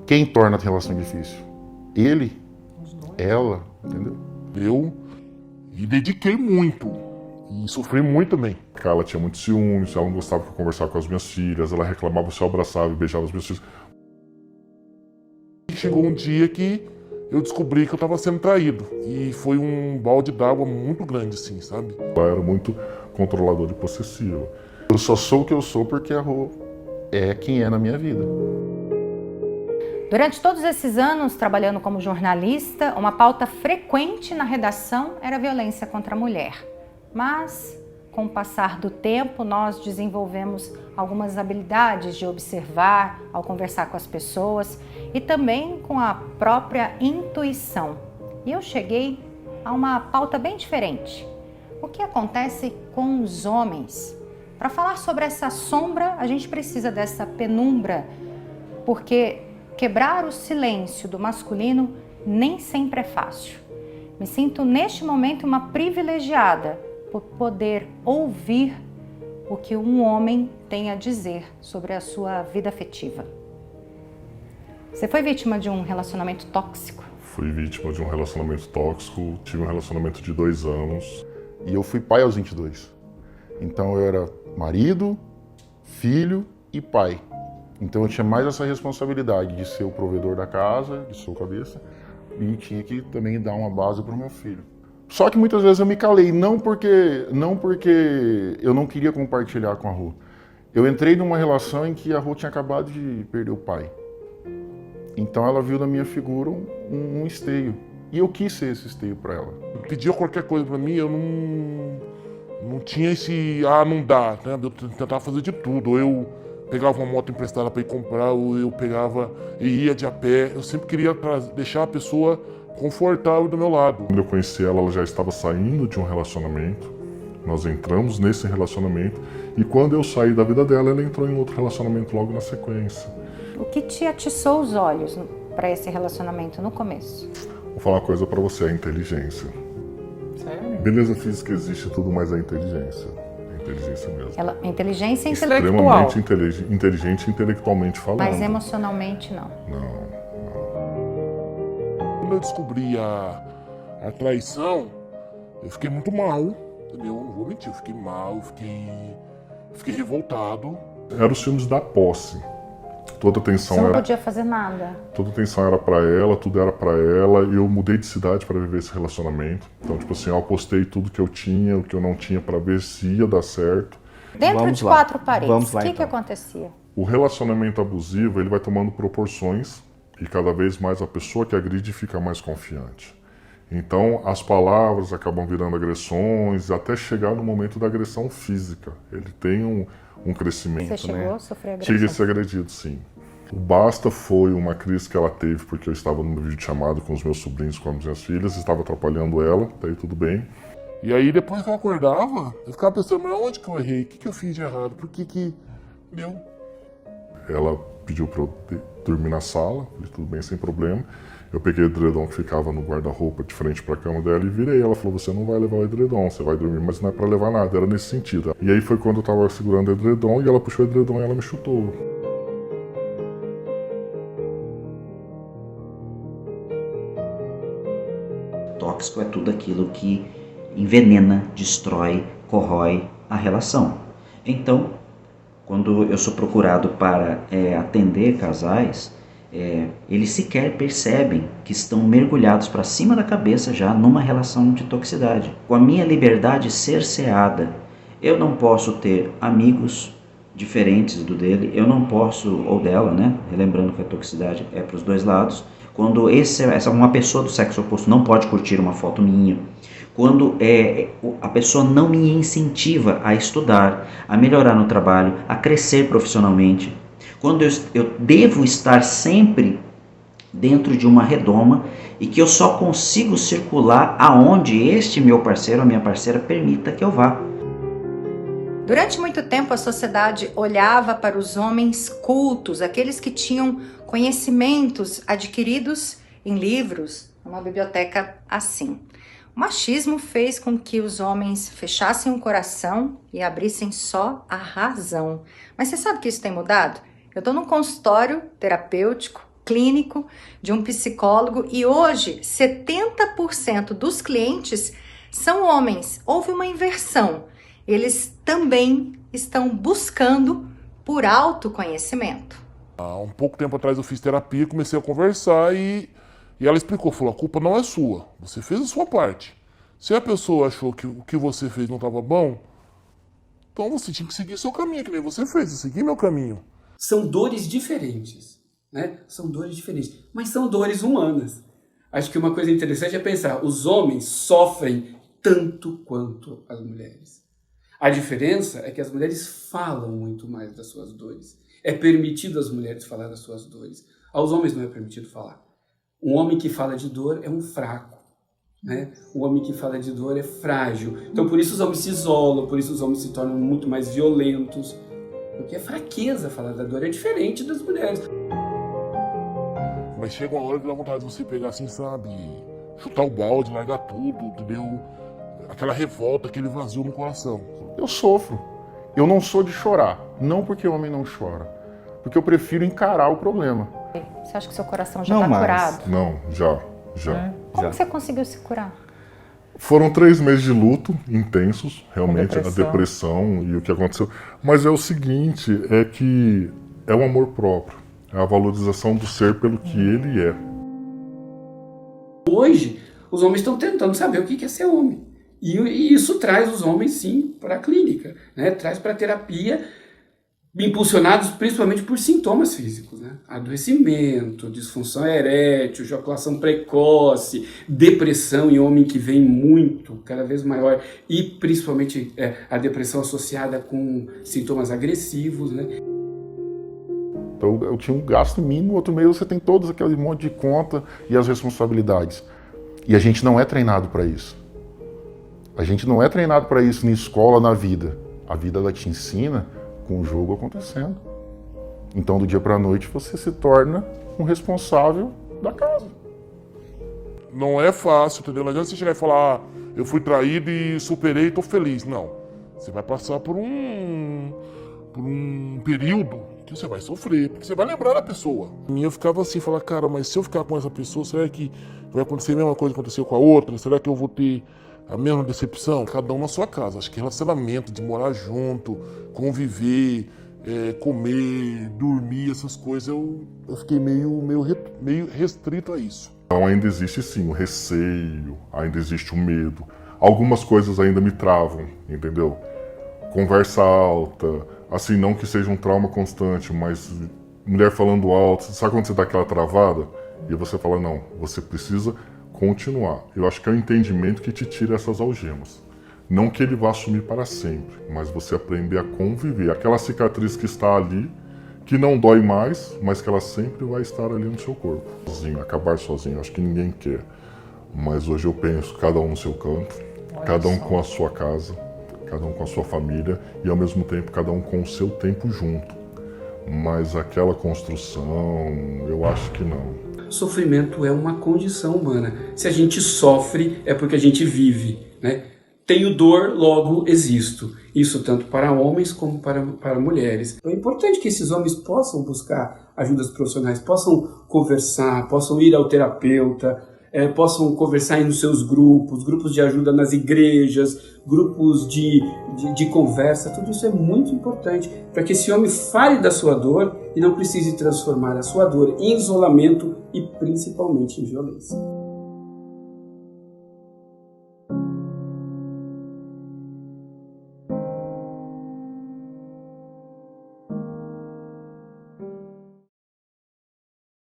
Quem torna a relação difícil? Ele, ela, entendeu? Eu me dediquei muito e sofri muito também. Ela tinha muitos ciúmes, ela não gostava de conversar com as minhas filhas, ela reclamava se eu abraçava e beijava as minhas filhas. E chegou um dia que eu descobri que eu estava sendo traído e foi um balde d'água muito grande, assim, sabe? Ela era muito controladora e possessiva. Eu só sou o que eu sou porque a Rô é quem é na minha vida. Durante todos esses anos, trabalhando como jornalista, uma pauta frequente na redação era a violência contra a mulher. Mas, com o passar do tempo, nós desenvolvemos algumas habilidades de observar ao conversar com as pessoas e também com a própria intuição. E eu cheguei a uma pauta bem diferente. O que acontece com os homens? Para falar sobre essa sombra, a gente precisa dessa penumbra, porque quebrar o silêncio do masculino nem sempre é fácil. Me sinto neste momento uma privilegiada por poder ouvir o que um homem tem a dizer sobre a sua vida afetiva. Você foi vítima de um relacionamento tóxico? Fui vítima de um relacionamento tóxico, tive um relacionamento de 2 anos e eu fui pai aos 22. Então eu era marido, filho e pai. Então eu tinha mais essa responsabilidade de ser o provedor da casa, de ser o cabeça, e tinha que também dar uma base para o meu filho. Só que muitas vezes eu me calei, não porque eu não queria compartilhar com a Rô. Eu entrei numa relação em que a Rô tinha acabado de perder o pai. Então ela viu na minha figura um esteio. E eu quis ser esse esteio para ela. Pedia qualquer coisa para mim, eu não tinha esse, não dá, né? Eu tentava fazer de tudo. Ou eu pegava uma moto emprestada para ir comprar, ou eu pegava e ia de a pé. Eu sempre queria deixar a pessoa confortável do meu lado. Quando eu conheci ela, ela já estava saindo de um relacionamento. Nós entramos nesse relacionamento e quando eu saí da vida dela, ela entrou em outro relacionamento logo na sequência. O que te atiçou os olhos para esse relacionamento no começo? Vou falar uma coisa para você, a inteligência. Sério? Beleza física existe tudo, mas a inteligência. A inteligência mesmo. Inteligência intelectual. Extremamente inteligente intelectualmente falando. Mas emocionalmente não. Não. Quando eu descobri a traição, eu fiquei muito mal, entendeu? Não vou mentir, eu fiquei mal, fiquei revoltado. Era os filmes da posse. Toda atenção Você não podia fazer nada. Toda atenção era pra ela, tudo era pra ela. E eu mudei de cidade pra viver esse relacionamento. Então, tipo assim, eu apostei tudo que eu tinha, o que eu não tinha pra ver se ia dar certo. Dentro de 4 paredes, o que acontecia? O relacionamento abusivo, ele vai tomando proporções e cada vez mais a pessoa que agride fica mais confiante. Então, as palavras acabam virando agressões até chegar no momento da agressão física. Ele tem um crescimento. Você chegou a sofrer agressão? Cheguei a ser agredido, sim. O basta foi uma crise que ela teve porque eu estava no vídeo chamado com os meus sobrinhos, com as minhas filhas, estava atrapalhando ela, daí tudo bem. E aí depois que eu acordava, eu ficava pensando, mas onde que eu errei? O que eu fiz de errado? Por que deu? Ela pediu para eu dormir na sala, falei, tudo bem, sem problema. Eu peguei o edredom que ficava no guarda-roupa de frente para a cama dela e virei. Ela falou, você não vai levar o edredom, você vai dormir, mas não é para levar nada, era nesse sentido. E aí foi quando eu estava segurando o edredom e ela puxou o edredom e ela me chutou. Tóxico é tudo aquilo que envenena, destrói, corrói a relação. Então, quando eu sou procurado para atender casais, eles sequer percebem que estão mergulhados para cima da cabeça já numa relação de toxicidade. Com a minha liberdade cerceada, eu não posso ter amigos diferentes do dele, eu não posso, ou dela, né? Relembrando que a toxicidade é para os dois lados. Quando uma pessoa do sexo oposto não pode curtir uma foto minha, quando a pessoa não me incentiva a estudar, a melhorar no trabalho, a crescer profissionalmente, quando eu devo estar sempre dentro de uma redoma e que eu só consigo circular aonde este meu parceiro ou minha parceira permita que eu vá. Durante muito tempo a sociedade olhava para os homens cultos, aqueles que tinham conhecimentos adquiridos em livros, numa biblioteca assim. O machismo fez com que os homens fechassem o coração e abrissem só a razão. Mas você sabe que isso tem mudado? Eu estou num consultório terapêutico clínico, de um psicólogo, e hoje 70% dos clientes são homens. Houve uma inversão. Eles também estão buscando por autoconhecimento. Há um pouco tempo atrás eu fiz terapia, comecei a conversar e ela explicou, falou, a culpa não é sua, você fez a sua parte. Se a pessoa achou que o que você fez não estava bom, então você tinha que seguir seu caminho, que nem você fez, eu segui meu caminho. São dores diferentes, né? São dores diferentes, mas são dores humanas. Acho que uma coisa interessante é pensar, os homens sofrem tanto quanto as mulheres. A diferença é que as mulheres falam muito mais das suas dores. É permitido às mulheres falar das suas dores. Aos homens não é permitido falar. Um homem que fala de dor é um fraco, né? Um homem que fala de dor é frágil. Então por isso os homens se isolam, por isso os homens se tornam muito mais violentos. Porque é fraqueza falar da dor, é diferente das mulheres. Mas chega uma hora que dá vontade de você pegar assim, sabe? Chutar o balde, largar tudo, entendeu? Aquela revolta, aquele vazio no coração. Eu sofro. Eu não sou de chorar. Não porque o homem não chora. Porque eu prefiro encarar o problema. Você acha que seu coração já está curado? Não, já. Como que você conseguiu se curar? Foram 3 meses de luto intensos, realmente, a depressão e o que aconteceu. Mas é o seguinte, é que é o amor próprio. É a valorização do ser pelo que ele é. Hoje, os homens estão tentando saber o que é ser homem. E isso traz os homens, sim, para a clínica, né? Traz para a terapia, impulsionados principalmente por sintomas físicos, né? Adoecimento, disfunção erétil, ejaculação precoce, depressão em homem que vem muito, cada vez maior, e principalmente a depressão associada com sintomas agressivos, né? Então eu tinha um gasto mínimo, outro mês você tem todos aquele monte de conta e as responsabilidades. E a gente não é treinado para isso. A gente não é treinado para isso na escola, na vida. A vida ela te ensina com o jogo acontecendo. Então, do dia para a noite, você se torna um responsável da casa. Não é fácil, entendeu? Não adianta você chegar e falar, eu fui traído e superei e tô feliz. Não. Você vai passar por um período que você vai sofrer, porque você vai lembrar da pessoa. E eu ficava assim, falar, cara, mas se eu ficar com essa pessoa, será que vai acontecer a mesma coisa que aconteceu com a outra? Será que eu vou ter a mesma decepção? Cada um na sua casa. Acho que relacionamento, de morar junto, conviver, comer, dormir, essas coisas, eu fiquei meio restrito a isso. Então ainda existe sim o receio, ainda existe o medo. Algumas coisas ainda me travam, entendeu? Conversa alta, assim, não que seja um trauma constante, mas mulher falando alto, sabe quando você dá aquela travada? E você fala, não, você precisa continuar. Eu acho que é o entendimento que te tira essas algemas. Não que ele vá assumir para sempre, mas você aprender a conviver. Aquela cicatriz que está ali, que não dói mais, mas que ela sempre vai estar ali no seu corpo. Sozinho, acabar sozinho, acho que ninguém quer. Mas hoje eu penso, cada um no seu canto, cada um com a sua casa, cada um com a sua família e ao mesmo tempo cada um com o seu tempo junto. Mas aquela construção, eu acho que não. Sofrimento é uma condição humana. Se a gente sofre, é porque a gente vive, né? Tenho dor, logo existo. Isso tanto para homens como para mulheres. É importante que esses homens possam buscar ajudas profissionais, possam conversar, possam ir ao terapeuta, possam conversar nos seus grupos de ajuda nas igrejas, grupos de conversa. Tudo isso é muito importante para que esse homem fale da sua dor e não precise transformar a sua dor em isolamento e principalmente em violência.